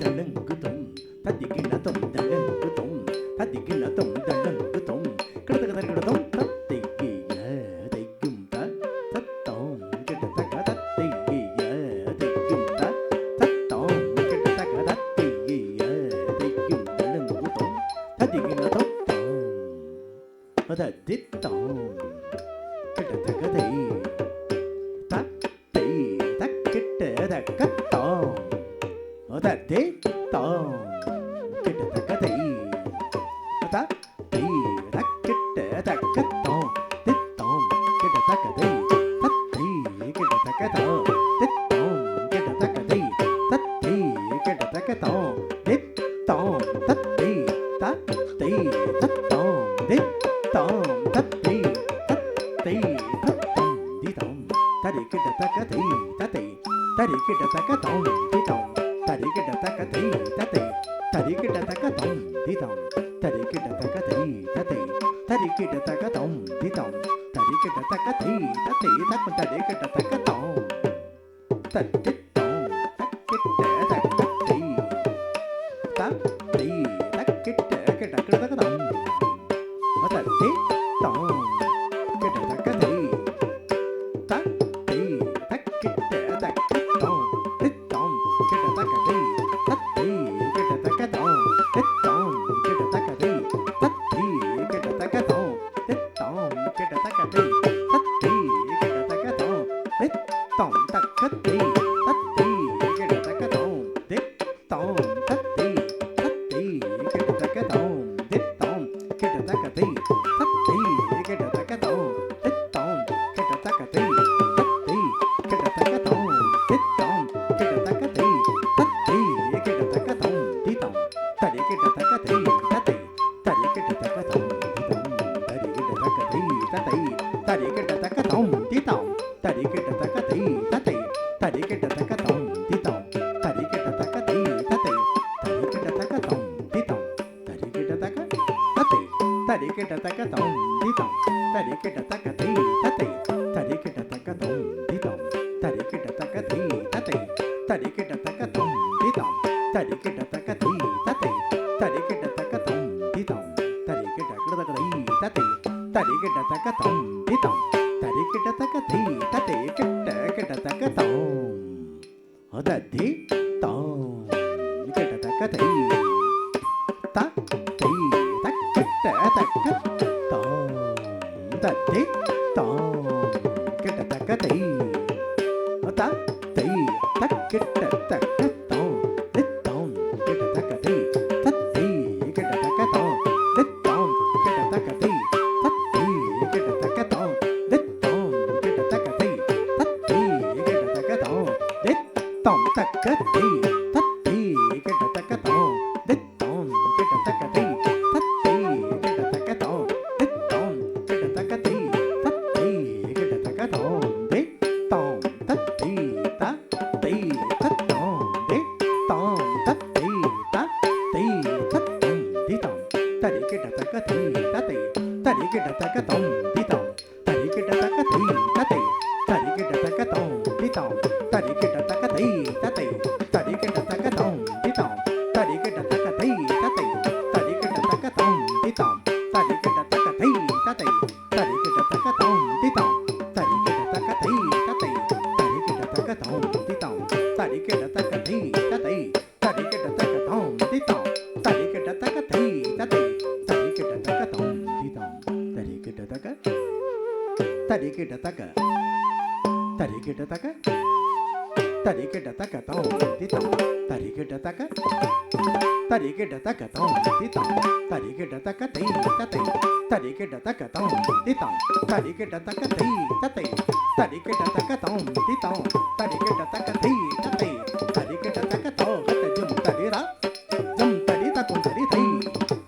தளங்குதோம் தத்திக்கிணதோம் தளங்குதோம் தத்திக்கிணதோம் தளங்குதோம் கிடதகதகிடதோம் தத்தைகிய தைக்கும் தத்தோம் கிடதக தத்தைகிய தைக்கும் தத்தோம் கிடதக தத்தைகிய தைக்கும் தளங்குதோம் தத்திக்கிணதோம் தத்தித்தோம் கிடதகதை தத்தை தக்கிட்டதக்கத்தோம் தத்தை தோம் கிட்டதக்கதை தத்தை தக்கிட்டதக்கத்தோம் தித்தோம் கிட்டதக்கதை தத்தை கிட்டதக்கதோம் தித்தோம் கிட்டதக்கதை தத்தை கிட்டதக்கதோம் தித்தோம் தத்தை தத்தை தத்தோம் தித்தோம் தத்தை தத்தை தத்தோம் தித்தோம் தரி கிட்டதக்கதை தத்தை தரி கிட்டதக்கதோம் தித்தோம் தரி கிட்டதக்கதை தத்தை தரி கிட்டதக்கதோம் தித்தோம் தரி கிட்டதக்கதை தத்தை தரி கிட்டதக்கதோம் தித்தோம் தரி கிட்டதக்கதை தத்தை தக்கும் தரி கிட்டதக்கதோம் தத்தித்தோம் தக்கிட்டதக்கதை தத்தை தக்கிட்ட கிட்டதக்கதோம் தத்தை தோம் கிட்டதக்கதை தத்தை தக்கிட்டதக்கதோம் தித்தோம் கிட்டதக்கதை தத்தை கிட்டதக்கதோம் தித்தோம் கிட்டதக்கதை தத்தை கிட்டதக்கதோம் தித்தோம் கிட்டதக்கதை தத்தை கிட்டதக்கதோம் தித்தோம் தக்கதை தத்தை கிட்டதக்கதோம் தித்தோம் தத்தை தத்தை கிட்டதக்கதோம் தித்தோம் கிட்டதக்கதை தத்தை கிட்டதக்கதோம் தித்தோம் கிட்டதக்கதை தத்தை கிட்டதக்கதோம் தித்தோம் கிட்டதக்கதை தத்தை கிட்டதக்கதோம் தித்தோம் தரி கிட்டதக்கதை தத்தை தரி கிட்டதக்கதோம் தித்தோம் தரி கிட்டதக்கதை தத்தை தரி கிட்டதக்கதோம் தித்தோம் தரி கிட்டதக்கதை தத்தை தரி கிட்டதக்கதோம் தித்தோம் தரி கிட்டதக்கதை தத்தை தரி கிட்டதக்கதோம் தித்தோம் தரி கிட்டதக்கதை தத்தை தரி கிட்டதக்கதோம் தித்தோம் தரி கிட்டதக்கதை தத்தை தரி கிட்டதக்கதோம் தித்தோம் தரி கிட்டதக்கதை தத்தை தரி கிட்டதக்கதோம் தித்தோம் தரி கிட்டதக்கதை தத்தை தரி கிட்டதக்கதோம் தித்தோம் தரி கிட்டதக்கதை தத்தை கிட்டதக்கதோம் அதத்தி தோம் கிட்டதக்கதை தத்தை தக்கிட்டதக்கதோம் தத்தி தோம் கிட்டதக்கதை தத்தை தக்கிட்டதக்கதோம் தித்தோம் கிட்டதக்கதை தத்தை கிட்டதக்கதோம் தித்தோம் கிட்டதக்கதை தத்தை கிட்டதக்கதோம் தித்தோம் கிட்டதக்கதை தத்தை கிட்டதக்கதோம் தித்தோம் தக்கதை தத்தை கிட்டதக்கதோம் தித்தோம் கிட்டதக்கதை தத்தை கிட்டதக்கதோம் தித்தோம் கிட்டதக்கதை தத்தை கிட்டதக்கதோம் தித்தோம் தத்தை தத்தை தத்தோம் தித்தோம் தத்தை தத்தை தத்தோம் தித்தோம் தரி கிட்டதக்கதை தத்தை தரி கிட்டதக்கதோம் தித்தோம் தரி கிட்டதக்கதை தத்தை தரி கிட்டதக்கதோம் தித்தோம் தரி கிட்டதக்கதை தத்தை தரி கிட்டதக்கதோம் தித்தோம் தரி கிட்டதக்கதை தத்தை தரி கிட்டதக்கதோம் தித்தோம் தரி கிட்டதக்கதை தத்தை தரி கிட்டதக்கதோம் தித்தோம் தரி கிட்டதக்கதை தத்தை தரி கிட்டதக்கதோம் தித்தோம் தரி கிட்டதக்கதை தத்தை தரி கிட்டதக்கதோம் தித்தோம் தரி கிட்டதக்கதை தத்தை தரி கிட்டதக்கதோம் தித்தோம் தரி கிட்டதக்க தரி கிட்டதக்க தரி கிட்டதக்க தரி கிட்டதக்கதோம் தித்தோம் தரி கிட்டதக்க தரி கிட்டதக்கதோம் தித்தோம் தரி கிட்டதக்கதை தத்தை தரி கிட்டதக்கதோம் தித்தோம் தரி கிட்டதக்கதை தத்தை தரி கிட்டதக்கதோம் தித்தோம் தரி கிட்டதக்கதை தத்தை தரி கிட்டதக்கதோம் ஜம் தரிரா ஜம் தரி தக்கும் தரி தை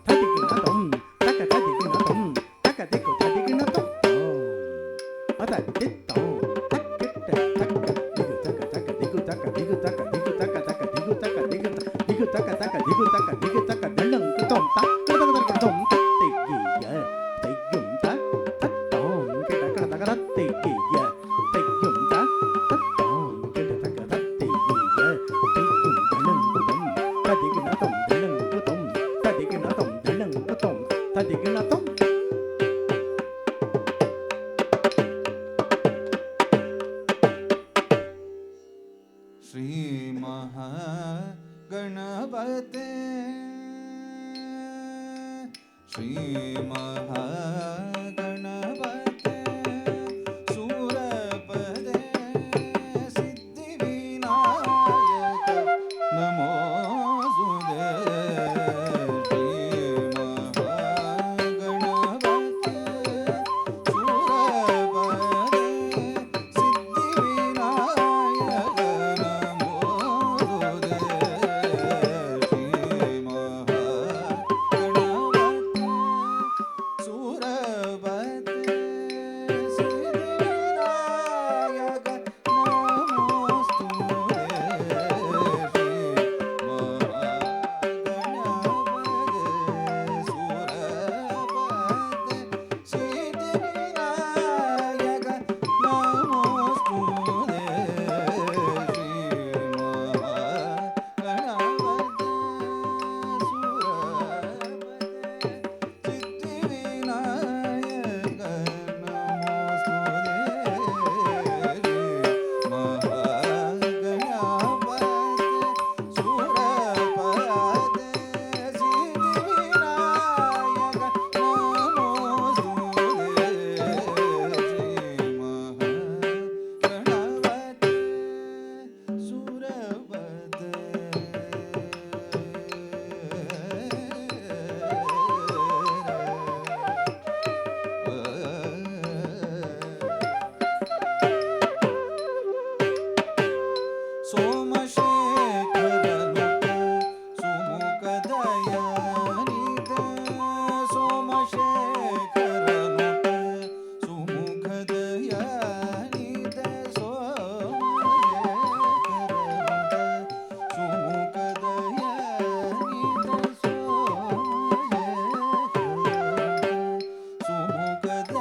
ததிகினதோம் தக்க ததிகினதோம் தக்க திக்கு ததிகினதோம் அத தித்தோம் தக்கிட்ட தக்க திகு தக்க தக்க திகு தக்க திகு தக்க திகு தக்க தக்க திகு தக்க திகு திகு தக்க தக்க திகு தக்க திகு தக்க தள்ளங்குதோம் தக்கதகதகதோம் தத்தைகிய தையும் தத்தோம் கிட்டதகதத்தைகிய தையும் தத்தோம் கிட்டதகதத்தைகிய தக